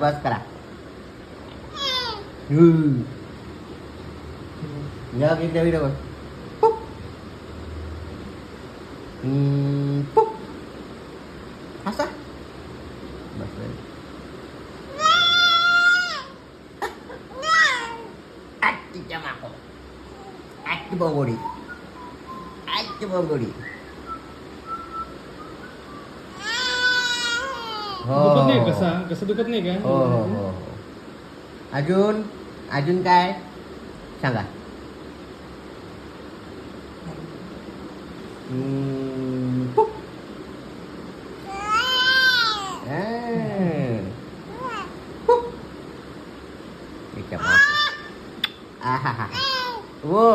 बस करा या एकदा व्हिडिओ हसा बस आजची माको आजची बंगोडी आजची बंगोडी दुखत नाही कसा कसं दुखत नाही का हो हो हो हो अजून अजून काय सांगा पुक. पुक. इथे मागं. आहाहा. वो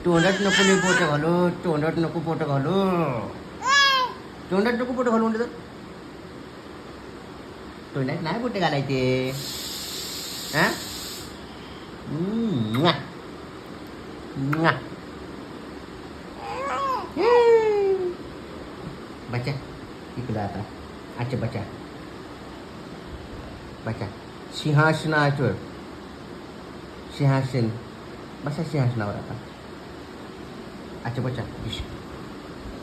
तोंडात नको मी पोट घालू तोंडात नको पोट घालू तोंडात नको पोट घालू म्हणलं तोंडात नाही पोटे घालायचे हा म्वा. म्वा. बच्चा इकडं आता अच्छा बच्चा बच्चा सिंहासनावर सिंहासन बसा सिंहासनावर आता अच्छा बच्चा